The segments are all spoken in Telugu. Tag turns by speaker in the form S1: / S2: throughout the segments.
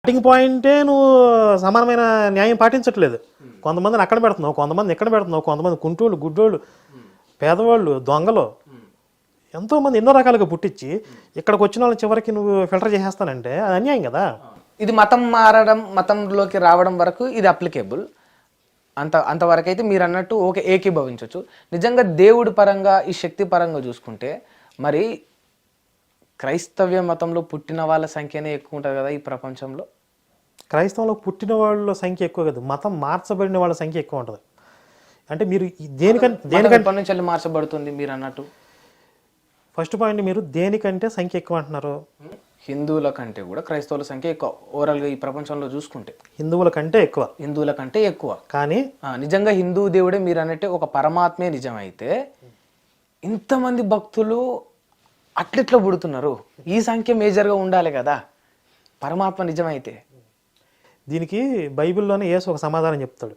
S1: స్టార్టింగ్ పాయింటే నువ్వు సమానమైన న్యాయం పాటించట్లేదు. కొంతమందిని అక్కడ పెడుతున్నావు, కొంతమంది ఇక్కడ పెడుతున్నావు, కొంతమంది కుంటోళ్ళు, గుడ్డోళ్ళు, పేదవాళ్ళు, దొంగలు, ఎంతోమంది ఎన్నో రకాలుగా పుట్టించి ఇక్కడికి వచ్చిన వాళ్ళని చివరికి నువ్వు ఫిల్టర్ చేసేస్తానంటే అది అన్యాయం కదా.
S2: ఇది మతం మారడం, మతంలోకి రావడం వరకు ఇది అప్లికేబుల్. అంతవరకు అయితే మీరు అన్నట్టు ఓకే, ఏకీభవించవచ్చు. నిజంగా దేవుడి పరంగా, ఈ శక్తి పరంగా చూసుకుంటే మరి క్రైస్తవ్య మతంలో పుట్టిన వాళ్ళ సంఖ్యనే ఎక్కువ ఉంటుంది కదా ఈ ప్రపంచంలో.
S1: క్రైస్తవంలో పుట్టిన వాళ్ళ సంఖ్య ఎక్కువ కదా, మతం మార్చబడిన వాళ్ళ సంఖ్య ఎక్కువ ఉంటుంది. అంటే మీరు దేనికంటే
S2: ఎప్పటి నుంచి వెళ్ళి మార్చబడుతుంది మీరు అన్నట్టు?
S1: ఫస్ట్ పాయింట్, మీరు దేనికంటే సంఖ్య ఎక్కువ అంటున్నారు?
S2: హిందువుల కంటే కూడా క్రైస్తవుల సంఖ్య ఎక్కువ. ఓవరాల్గా ఈ ప్రపంచంలో చూసుకుంటే
S1: హిందువుల కంటే ఎక్కువ.
S2: హిందువుల కంటే ఎక్కువ.
S1: కానీ
S2: నిజంగా హిందూ దేవుడే మీరు అన్నట్టే ఒక పరమాత్మే నిజమైతే ఇంతమంది భక్తులు అట్లెట్లా పుడుతున్నారు? ఈ సంఖ్య మేజర్గా ఉండాలి కదా పరమాత్మ నిజమైతే.
S1: దీనికి బైబిల్లోనే యేసు ఒక సమాధానం చెప్తాడు.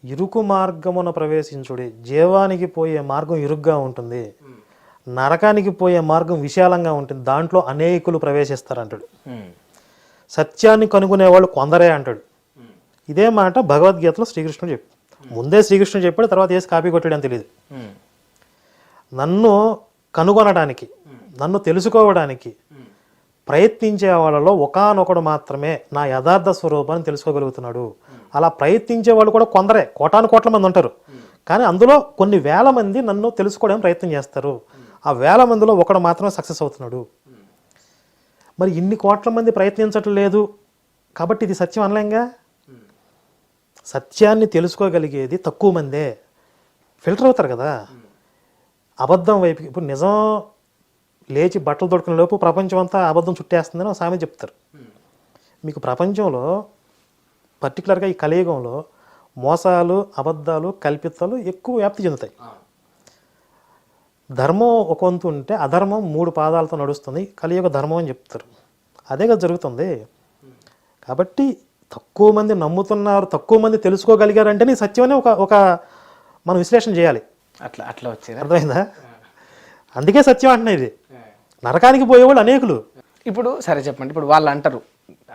S1: ఇరుకు మార్గమున ప్రవేశించుడి, జీవానికి పోయే మార్గం ఇరుగ్గా ఉంటుంది, నరకానికి పోయే మార్గం విశాలంగా ఉంటుంది, దాంట్లో అనేకులు ప్రవేశిస్తారంటాడు. సత్యాన్ని కనుగొనేవాళ్ళు కొందరే అంటాడు. ఇదే మాట భగవద్గీతలో శ్రీకృష్ణుడు చెప్పాడు. ముందే శ్రీకృష్ణుడు చెప్పాడు, తర్వాత వేసి కాపీ కొట్టాడు అని తెలియదు. నన్ను కనుగొనడానికి, నన్ను తెలుసుకోవడానికి ప్రయత్నించే వాళ్ళలో ఒకానొకడు మాత్రమే నా యథార్థ స్వరూపాన్ని తెలుసుకోగలుగుతున్నాడు. అలా ప్రయత్నించే వాళ్ళు కూడా కొందరే, కోటాను కోట్ల మంది ఉంటారు. కానీ అందులో కొన్ని వేల మంది నన్ను తెలుసుకోవడానికి ప్రయత్నం చేస్తారు. ఆ వేల మందిలో ఒకడు మాత్రమే సక్సెస్ అవుతున్నాడు. మరి ఇన్ని కోట్ల మంది ప్రయత్నించట్లేదు కాబట్టి ఇది సత్యం అనలేంగా. సత్యాన్ని తెలుసుకోగలిగేది తక్కువ మందే, ఫిల్టర్ అవుతారు కదా అబద్ధం వైపు. ఇప్పుడు నిజం లేచి బట్టలు దొడుకునే లోపు ప్రపంచం అంతా అబద్ధం చుట్టేస్తుందని ఒక సామెత చెప్తారు. మీకు ప్రపంచంలో పర్టికులర్గా ఈ కలియుగంలో మోసాలు, అబద్ధాలు, కల్పితాలు ఎక్కువ వ్యాప్తి చెందుతాయి. ధర్మం ఒక వంతు ఉంటే అధర్మం 3 పాదాలతో నడుస్తుంది, కలియుగ ధర్మం అని చెప్తారు. అదే కదా జరుగుతుంది. కాబట్టి తక్కువ మంది నమ్ముతున్నారు, తక్కువ మంది తెలుసుకోగలిగారంటేనే సత్యమని ఒక మనం విశ్లేషణ చేయాలి.
S2: అట్లా వచ్చారు,
S1: అర్థమైందా? అందుకే సత్యం అంటున్నా. ఇది నరకానికి పోయేవాళ్ళు అనేకులు.
S2: ఇప్పుడు సరే చెప్పండి, ఇప్పుడు వాళ్ళు అంటారు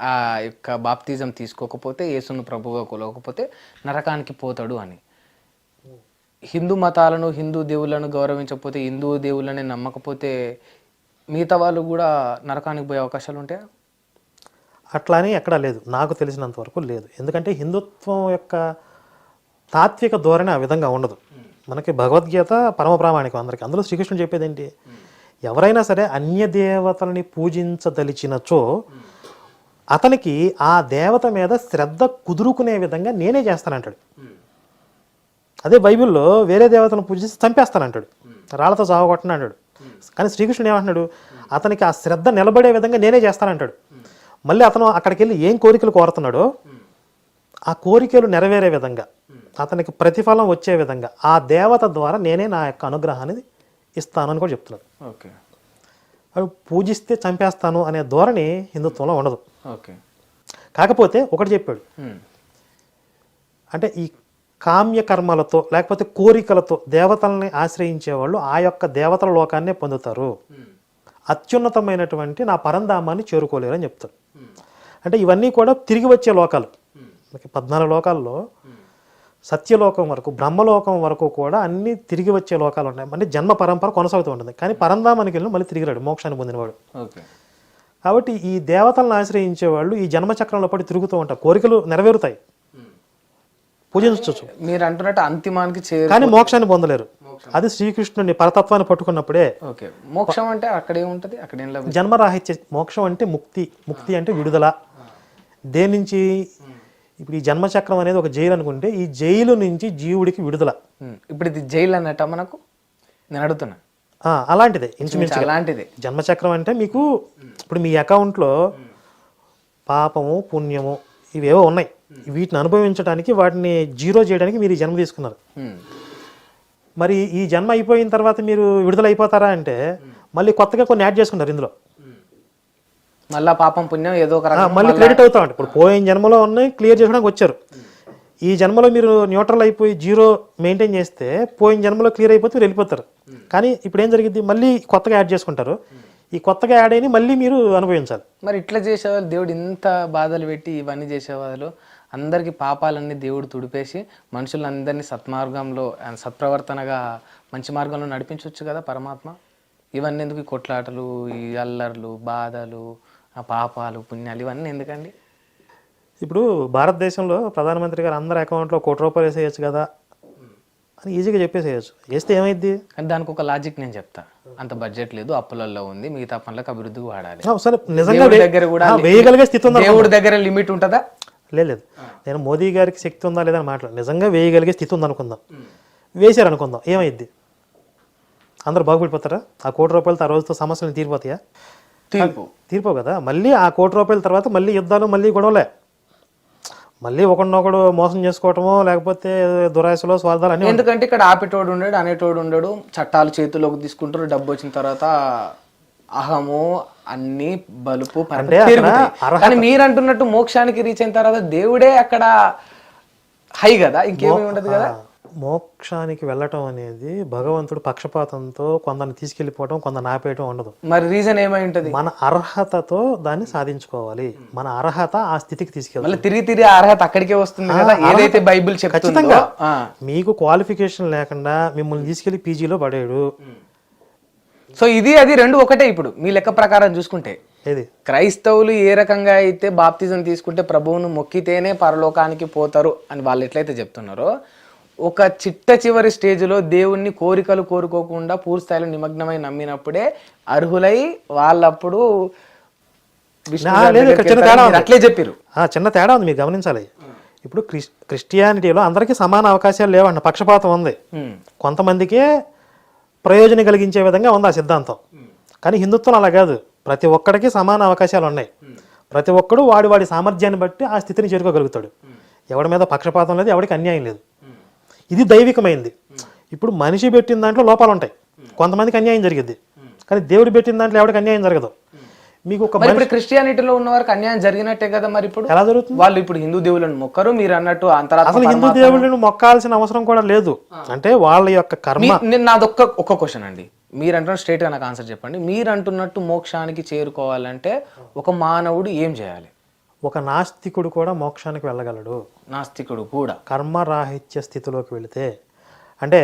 S2: ఆ యొక్క బాప్తిజం తీసుకోకపోతే, యేసును ప్రభువుగా కొలవకపోతే నరకానికి పోతాడు అని. హిందూ మతాలను, హిందూ దేవుళ్ళను గౌరవించకపోతే, హిందూ దేవుళ్ళని నమ్మకపోతే మిగతా వాళ్ళు కూడా నరకానికి పోయే అవకాశాలు ఉంటాయా?
S1: అట్లా అని ఎక్కడా లేదు, నాకు తెలిసినంత వరకు లేదు. ఎందుకంటే హిందుత్వం యొక్క తాత్విక ధోరణి ఆ విధంగా ఉండదు. మనకి భగవద్గీత పరమ ప్రామాణికం అందరికీ. అందులో శ్రీకృష్ణుడు చెప్పేది ఏంటి? ఎవరైనా సరే అన్య దేవతలని పూజించదలిచినచో అతనికి ఆ దేవత మీద శ్రద్ధ కుదురుకునే విధంగా నేనే చేస్తానంటాడు. అదే బైబిల్లో వేరే దేవతను పూజించి చంపేస్తానంటాడు, రాళ్లతో చావగొట్టను అంటాడు. కానీ శ్రీకృష్ణుడు ఏమంటున్నాడు? అతనికి ఆ శ్రద్ధ నిలబడే విధంగా నేనే చేస్తానంటాడు. మళ్ళీ అతను అక్కడికి వెళ్ళి ఏం కోరికలు కోరుతున్నాడో ఆ కోరికలు నెరవేరే విధంగా, అతనికి ప్రతిఫలం వచ్చే విధంగా ఆ దేవత ద్వారా నేనే నా యొక్క అనుగ్రహాన్ని ఇస్తాను అని కూడా చెప్తున్నాడు.
S2: ఓకే,
S1: వాడు పూజిస్తే చంపేస్తాను అనే ధోరణి హిందుత్వంలో ఉండదు.
S2: ఓకే,
S1: కాకపోతే ఒకటి చెప్పాడు, అంటే ఈ కామ్య కర్మలతో లేకపోతే కోరికలతో దేవతల్ని ఆశ్రయించేవాళ్ళు ఆ యొక్క దేవతల లోకాన్నే పొందుతారు, అత్యున్నతమైనటువంటి నా పరంధామాన్ని చేరుకోలేరు అని చెప్తాడు. అంటే ఇవన్నీ కూడా తిరిగి వచ్చే లోకాలు. 14 లోకాల్లో సత్యలోకం వరకు, బ్రహ్మలోకం వరకు కూడా అన్ని తిరిగి వచ్చే లోకాలు ఉన్నాయి. అంటే జన్మ పరంపర కొనసాగుతూ ఉంటుంది. కానీ పరంధామానికి వెళ్ళి మళ్ళీ తిరిగి రాడు, మోక్షాన్ని పొందినవాడు. కాబట్టి ఈ దేవతలను ఆశ్రయించే వాళ్ళు ఈ జన్మచక్రంలో పడి తిరుగుతూ ఉంటారు, కోరికలు నెరవేరుతాయి, పూజించవచ్చు.
S2: మీరు అంటున్నట్టు అంతిమానికి
S1: కానీ మోక్షాన్ని పొందలేరు. అది శ్రీకృష్ణుని పరతత్వాన్ని పట్టుకున్నప్పుడే.
S2: ఓకే, మోక్షం అంటే అక్కడే ఉంటుంది, అక్కడేం లేదు.
S1: జన్మరాహిత్య మోక్షం అంటే ముక్తి, ముక్తి అంటే విడుదల. దేని నుంచి? ఇప్పుడు ఈ జన్మచక్రం అనేది ఒక జైలు అనుకుంటే ఈ జైలు నుంచి జీవుడికి విడుదల.
S2: ఇప్పుడు ఇది జైలు అన్నట్ట మనకు? నేను అడుగుతున్నా.
S1: అలాంటిదే, ఇంచుమించు
S2: అలాంటిదే
S1: జన్మచక్రం అంటే. మీకు ఇప్పుడు మీ అకౌంట్లో పాపము, పుణ్యము ఇవేవో ఉన్నాయి. వీటిని అనుభవించడానికి, వాటిని జీరో చేయడానికి మీరు ఈ జన్మ తీసుకున్నారు. మరి ఈ జన్మ అయిపోయిన తర్వాత మీరు విడుదల అయిపోతారా అంటే మళ్ళీ కొత్తగా కొన్ని యాడ్ చేసుకున్నారు ఇందులో.
S2: మళ్ళీ పాపం పుణ్యం ఏదో ఒక
S1: మళ్ళీ క్రెడిట్ అవుతా ఉంటాయి. ఇప్పుడు పోయిన జన్మలో ఉన్నాయి, క్లియర్ చేసుకోవడానికి వచ్చారు. ఈ జన్మలో మీరు న్యూట్రల్ అయిపోయి జీరో మెయింటైన్ చేస్తే పోయిన జన్మలో క్లియర్ అయిపోతే మీరు వెళ్ళిపోతారు. కానీ ఇప్పుడు ఏం జరిగింది? మళ్ళీ కొత్తగా యాడ్ చేసుకుంటారు. ఈ కొత్తగా యాడ్ అయిన మళ్ళీ మీరు అనుభవించాలి.
S2: మరి ఇట్లా చేసేవాళ్ళు దేవుడు ఇంత బాధలు పెట్టి ఇవన్నీ చేసేవాళ్ళు అందరికీ పాపాలన్నీ దేవుడు తుడిపేసి మనుషులందరినీ సత్మార్గంలో సత్ప్రవర్తనగా మంచి మార్గంలో నడిపించవచ్చు కదా పరమాత్మ. ఇవన్నీ ఎందుకు? ఈ కొట్లాటలు, ఈ అల్లర్లు, బాధలు, ఆ పాపాలు, పుణ్యాలు ఇవన్నీ ఎందుకండి?
S1: ఇప్పుడు భారతదేశంలో ప్రధానమంత్రి గారు అందరి అకౌంట్లో ₹1 వేసేయచ్చు కదా అని ఈజీగా చెప్పేసేయచ్చు. వేస్తే ఏమైద్ది?
S2: కానీ దానికి ఒక లాజిక్ నేను చెప్తా. అంత బడ్జెట్ లేదు, అప్పులలో ఉంది, మిగతా పనులకు అభివృద్ధికి వాడాలి.
S1: సరే, నిజంగా
S2: దేవుడి దగ్గర కూడా
S1: వేయగలిగే స్థితి ఉందా?
S2: దేవుడి దగ్గర లిమిట్ ఉంటుందా?
S1: లేదు. నేను మోదీ గారికి శక్తి ఉందా లేదా అని మాట్లాడు. నిజంగా వేయగలిగే స్థితి ఉందనుకుందాం, వేసారు అనుకుందాం, ఏమైద్ది? అందరూ బాగుపడిపోతారా? ఆ ₹1 ఆ రోజుతో సమస్యలు తీరిపోతాయా? తీరిపోవు కదా. మళ్ళీ ఆ ₹1 తర్వాత మళ్ళీ యుద్ధాలు, మళ్ళీ గొడవలే, మళ్ళీ ఒకడినొకడు మోసం చేసుకోవటమో లేకపోతే దురాశలో స్వార్థాలు అన్నీ.
S2: ఎందుకంటే ఇక్కడ ఆపేటోడు ఉండడు, అనేటోడు ఉండడు, చట్టాలు చేతుల్లోకి తీసుకుంటారు, డబ్బు వచ్చిన తర్వాత అహము అన్ని బలుపు కానీ మీరు అంటున్నట్టు మోక్షానికి రీచ్ అయిన తర్వాత దేవుడే అక్కడ హై కదా, ఇంకేమీ ఉండదు కదా.
S1: మోక్షానికి వెళ్ళటం అనేది భగవంతుడు పక్షపాతంతో కొందరిని తీసుకెళ్లిపోవటం, కొందరిని ఆపేయటం ఉండదు.
S2: మరి రీజన్ ఏమై ఉంటది?
S1: మన అర్హతతో దాన్ని సాధించుకోవాలి. మన అర్హత ఆ స్థితికి తీసుకెళ్ళాలి.
S2: తిరిగి అర్హత అక్కడికే వస్తుంది కదా, ఏదైతే బైబిల్
S1: ఖచ్చితంగా. మీకు క్వాలిఫికేషన్ లేకుండా మిమ్మల్ని తీసుకెళ్లి పీజీలో పడేడు.
S2: సో ఇది అది రెండు ఒకటే. ఇప్పుడు మీ లెక్క ప్రకారం చూసుకుంటే క్రైస్తవులు ఏ రకంగా అయితే బాప్తిజం తీసుకుంటే ప్రభువును మొక్కితేనే పరలోకానికి పోతారు అని వాళ్ళు ఎట్లయితే చెప్తున్నారో, ఒక చిట్ట స్టేజ్లో దేవుణ్ణి కోరికలు కోరుకోకుండా పూర్తి స్థాయిలో నిమగ్నమై నమ్మినప్పుడే అర్హులై వాళ్ళప్పుడు అట్లే చెప్పారు.
S1: చిన్న తేడా ఉంది, మీరు గమనించాలి. ఇప్పుడు క్రిస్టియానిటీలో అందరికీ సమాన అవకాశాలు లేవన్న పక్షపాతం ఉంది. కొంతమందికే ప్రయోజనం కలిగించే విధంగా ఉంది ఆ సిద్ధాంతం. కానీ హిందుత్వం అలా కాదు. ప్రతి ఒక్కడికి సమాన అవకాశాలు ఉన్నాయి. ప్రతి ఒక్కడు వాడి సామర్థ్యాన్ని బట్టి ఆ స్థితిని చేరుకోగలుగుతాడు. ఎవడి మీద పక్షపాతం లేదు, ఎవరికి అన్యాయం లేదు. ఇది దైవికమైంది. ఇప్పుడు మనిషి పెట్టిన దాంట్లో లోపాలు ఉంటాయి, కొంతమందికి అన్యాయం జరిగింది. కానీ దేవుడు పెట్టిన దాంట్లో ఎవరికి అన్యాయం జరగదు. మీకు ఒక
S2: క్రిస్టియానిటీలో ఉన్న వారికి అన్యాయం జరిగినట్టే కదా. మరి ఇప్పుడు
S1: ఎలా జరుగుతుంది?
S2: వాళ్ళు ఇప్పుడు హిందూ దేవుళ్ళను మొక్కరు, మీరు అన్నట్టు
S1: అసలు హిందూ దేవుళ్ళను మొక్కాల్సిన అవసరం కూడా లేదు. అంటే వాళ్ళ యొక్క కర్మ.
S2: నాదొక్క క్వశ్చన్ అండి, మీరు అంటున్న స్ట్రైట్ గా నాకు ఆన్సర్ చెప్పండి. మీరు అంటున్నట్టు మోక్షానికి చేరుకోవాలంటే ఒక మానవుడు ఏం చేయాలి?
S1: ఒక నాస్తికుడు కూడా మోక్షానికి వెళ్ళగలడు.
S2: నాస్తికుడు కూడా
S1: కర్మరాహిత్య స్థితిలోకి వెళితే, అంటే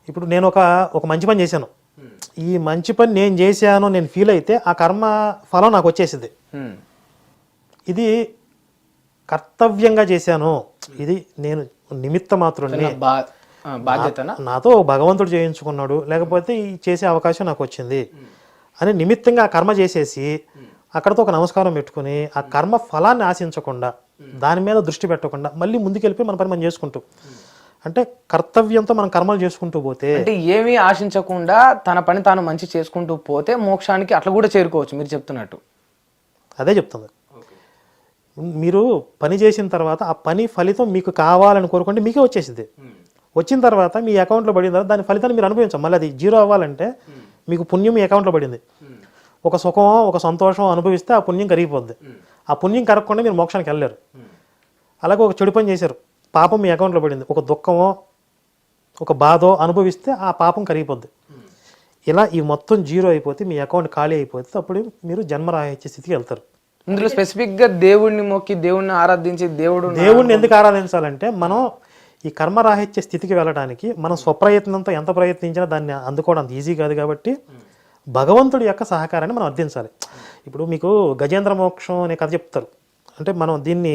S1: ఇప్పుడు నేను ఒక మంచి పని చేశాను, ఈ మంచి పని నేను చేశాను నేను ఫీల్ అయితే ఆ కర్మ ఫలం నాకు వచ్చేసింది. ఇది కర్తవ్యంగా చేశాను, ఇది నేను నిమిత్త మాత్రుడిని, నాతో భగవంతుడు చేయించుకున్నాడు, లేకపోతే ఈ చేసే అవకాశం నాకు వచ్చింది అని నిమిత్తంగా ఆ కర్మ చేసేసి అక్కడతో ఒక నమస్కారం పెట్టుకుని ఆ కర్మ ఫలాన్ని ఆశించకుండా, దాని మీద దృష్టి పెట్టకుండా మళ్ళీ ముందుకెళ్ళిపోయి మన పని మనం చేసుకుంటూ, అంటే కర్తవ్యంతో మనం కర్మలు చేసుకుంటూ పోతే,
S2: అంటే ఏమీ ఆశించకుండా తన పని తాను మంచి చేసుకుంటూ పోతే మోక్షానికి అట్లా కూడా చేరుకోవచ్చు మీరు చెప్తున్నట్టు.
S1: అదే చెప్తుంది. మీరు పని చేసిన తర్వాత ఆ పని ఫలితం మీకు కావాలని కోరుకుంటే మీకే వచ్చేసింది. వచ్చిన తర్వాత మీ అకౌంట్లో పడిన తర్వాత దాని ఫలితాన్ని మీరు అనుభవించాం. మళ్ళీ అది జీరో అవ్వాలంటే మీకు పుణ్యం మీ అకౌంట్లో పడింది. ఒక సుఖం, ఒక సంతోషం అనుభవిస్తే ఆ పుణ్యం కరిగిపోద్ది. ఆ పుణ్యం కరగకుండా మీరు మోక్షానికి వెళ్ళలేరు. అలాగే ఒక చెడు పని చేశారు, పాపం మీ అకౌంట్లో పడింది, ఒక దుఃఖమో ఒక బాధో అనుభవిస్తే ఆ పాపం కరిగిపోద్ది. ఇలా ఈ మొత్తం జీరో అయిపోతే మీ అకౌంట్ ఖాళీ అయిపోతే అప్పుడు మీరు జన్మరాహిత్య స్థితికి వెళ్తారు.
S2: ఇందులో స్పెసిఫిక్గా దేవుణ్ణి మొక్కి దేవుణ్ణి ఆరాధించి
S1: దేవుణ్ణి ఎందుకు ఆరాధించాలంటే, మనం ఈ కర్మరాహిత్య స్థితికి వెళ్ళడానికి మనం స్వప్రయత్నంతో ఎంత ప్రయత్నించినా దాన్ని అందుకోవడం అంత ఈజీ కాదు. కాబట్టి భగవంతుడి యొక్క సహకారాన్ని మనం అర్థించాలి. ఇప్పుడు మీకు గజేంద్ర మోక్షం అనే కథ చెప్తారు. అంటే మనం దీన్ని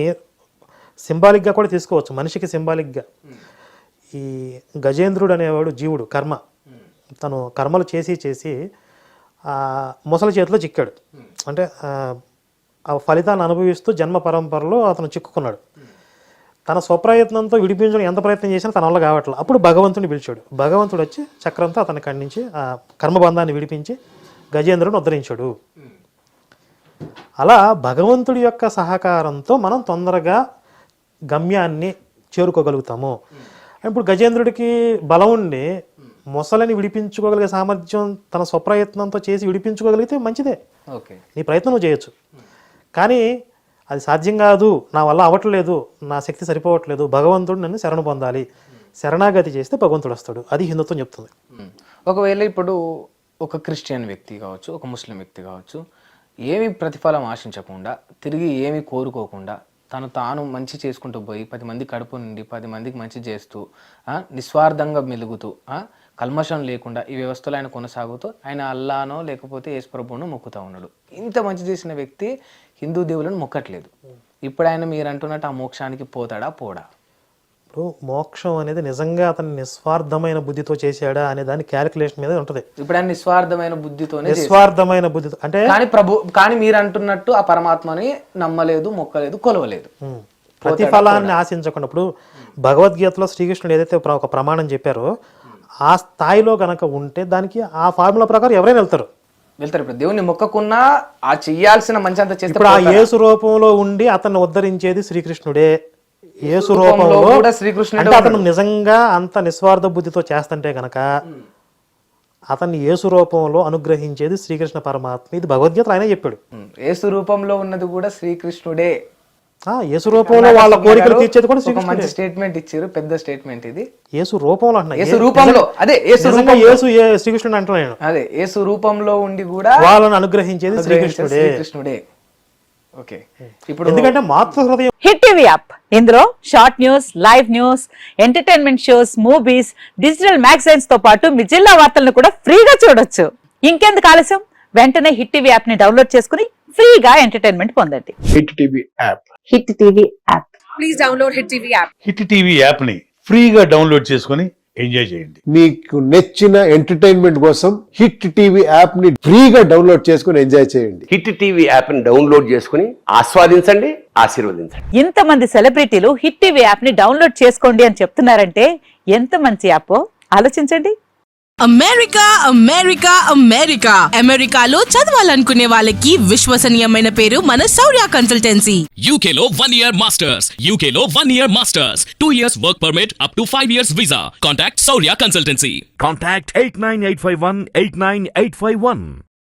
S1: సింబాలిక్గా కూడా తీసుకోవచ్చు, మనిషికి సింబాలిక్గా. ఈ గజేంద్రుడు అనేవాడు జీవుడు, కర్మ, తను కర్మలు చేసి ముసలి చేతిలో చిక్కాడు. అంటే ఆ ఫలితాన్ని అనుభవిస్తూ జన్మ పరంపరలో అతను చిక్కుకున్నాడు. తన స్వప్రయత్నంతో విడిపించడం ఎంత ప్రయత్నం చేసినా తన వల్ల కావట్లేదు. అప్పుడు భగవంతుడిని పిలిచాడు. భగవంతుడు వచ్చి చక్రంతో అతని ఖండించి ఆ కర్మబంధాన్ని విడిపించి గజేంద్రుడిని ఉద్ధరించాడు. అలా భగవంతుడి యొక్క సహకారంతో మనం తొందరగా గమ్యాన్ని చేరుకోగలుగుతాము. ఇప్పుడు గజేంద్రుడికి బలం ఉండి మొసలని విడిపించుకోగలిగే సామర్థ్యం తన స్వప్రయత్నంతో చేసి విడిపించుకోగలిగితే మంచిదే, నీ ప్రయత్నం నువ్వు చేయొచ్చు. కానీ అది సాధ్యం కాదు, నా వల్ల అవ్వట్లేదు, నా శక్తి సరిపోవట్లేదు, భగవంతుడు నన్ను శరణు పొందాలి, శరణాగతి చేస్తే భగవంతుడు వస్తాడు. అది హిందుత్వం చెప్తుంది.
S2: ఒకవేళ ఇప్పుడు ఒక క్రిస్టియన్ వ్యక్తి కావచ్చు, ఒక ముస్లిం వ్యక్తి కావచ్చు, ఏమి ప్రతిఫలం ఆశించకుండా, తిరిగి ఏమి కోరుకోకుండా, తాను మంచి చేసుకుంటూ పోయి 10 మంది కడుపు నుండి 10 మందికి మంచి చేస్తూ నిస్వార్థంగా మెలుగుతూ కల్మషం లేకుండా ఈ వ్యవస్థలో ఆయన కొనసాగుతూ ఆయన అల్లానో లేకపోతే యేసు ప్రభువును మొక్కుతూ ఉన్నాడు. ఇంత మంచి చేసిన వ్యక్తి హిందూ దేవులను మొక్కట్లేదు. ఇప్పుడు ఆయన మీరు అంటున్నట్టు ఆ మోక్షానికి పోతాడా పోడా?
S1: ఇప్పుడు మోక్షం అనేది నిజంగా అతను నిస్వార్థమైన బుద్ధితో చేశాడా అనే దాని క్యాలిక్యులేషన్ మీద ఉంటుంది.
S2: ఇప్పుడు ఆయన నిస్వార్థమైన బుద్ధితోనే
S1: నిస్వార్థమైన బుద్ధితో అంటే
S2: కానీ మీరు అంటున్నట్టు ఆ పరమాత్మని నమ్మలేదు, మొక్కలేదు, కొలవలేదు,
S1: ప్రతిఫలాన్ని ఆశించకుండా. ఇప్పుడు భగవద్గీతలో శ్రీకృష్ణుడు ఏదైతే ఒక ప్రమాణం చెప్పారో ఆ స్థాయిలో కనుక ఉంటే దానికి ఆ ఫార్ములా ప్రకారం ఎవరైనా వెళ్తారు.
S2: ఇప్పుడు దేవుని మొక్కకున్నా ఆ చెయ్యాల్సిన మంచి అంతా చేస్తే
S1: ఇప్పుడు ఆ యేసు రూపంలో ఉండి అతన్ని ఉద్ధరించేది శ్రీకృష్ణుడే. యేసు రూపంలో అంటే అతను నిజంగా అంత నిస్వార్థ బుద్ధితో చేస్తుంటే గనక అతన్ని యేసు రూపంలో అనుగ్రహించేది శ్రీకృష్ణ పరమాత్మ. ఇది భగవద్గీత ఆయన చెప్పాడు.
S2: యేసు రూపంలో ఉన్నది కూడా శ్రీకృష్ణుడే.
S1: యేసు రూపంలో వాళ్ళ కోరికలు తీర్చేది కూడా
S2: శ్రీకృష్ణుడే. మంచి స్టేట్మెంట్ ఇచ్చారు, పెద్ద స్టేట్మెంట్ ఇది.
S1: యేసు రూపంలో అంటున్నా,
S2: యేసు రూపంలో అదే
S1: శ్రీకృష్ణుడు అంటున్నాను.
S2: అదే యేసు రూపంలో ఉండి కూడా
S1: వాళ్ళని అనుగ్రహించేది శ్రీకృష్ణుడే.
S2: ఓకే, ఇప్పుడు
S1: ఎందుకంటే మాతృ హృదయం.
S3: హిట్ టీవీ యాప్, ఇందులో short news, live news, entertainment shows, movies, digital magazines తో పాటు మీ జిల్లా వార్తలను కూడా ఫ్రీగా చూడొచ్చు. ఇంకెందుకు ఆలస్యం, వెంటనే హిట్ టీవీ యాప్ ని డౌన్లోడ్ చేసుకుని ఫ్రీగా ఎంటర్టైన్మెంట్ పొందండి.
S4: Hit TV app,
S3: hit TV app,
S5: please download hit TV app.
S4: Hit TV app ని ఫ్రీగా డౌన్లోడ్ చేసుకుని ఎంజాయ్ చేయండి.
S6: మీకు నచ్చిన ఎంటర్టైన్మెంట్ కోసం హిట్ టీవీ యాప్ ని ఫ్రీగా డౌన్లోడ్ చేసుకుని ఎంజాయ్ చేయండి.
S7: హిట్ టీవీ యాప్ ని డౌన్లోడ్ చేసుకుని ఆస్వాదించండి, ఆశీర్వదించండి.
S3: ఇంతమంది సెలబ్రిటీలు హిట్ టీవీ యాప్ ని డౌన్లోడ్ చేసుకోండి అని చెప్తున్నారంటే ఎంత మంచి యాప్ ఆలోచించండి.
S5: అమెరికా అమెరికాలో చదవాలనుకునే వాళ్ళకి విశ్వసనీయమైన పేరు మన శౌర్య కన్సల్టెన్సీ.
S8: UK లో 1 year masters, UK లో 1 year masters, 2 years work permit up to 5 years visa. Contact Saurya Consultancy.
S9: Contact 89851 89851.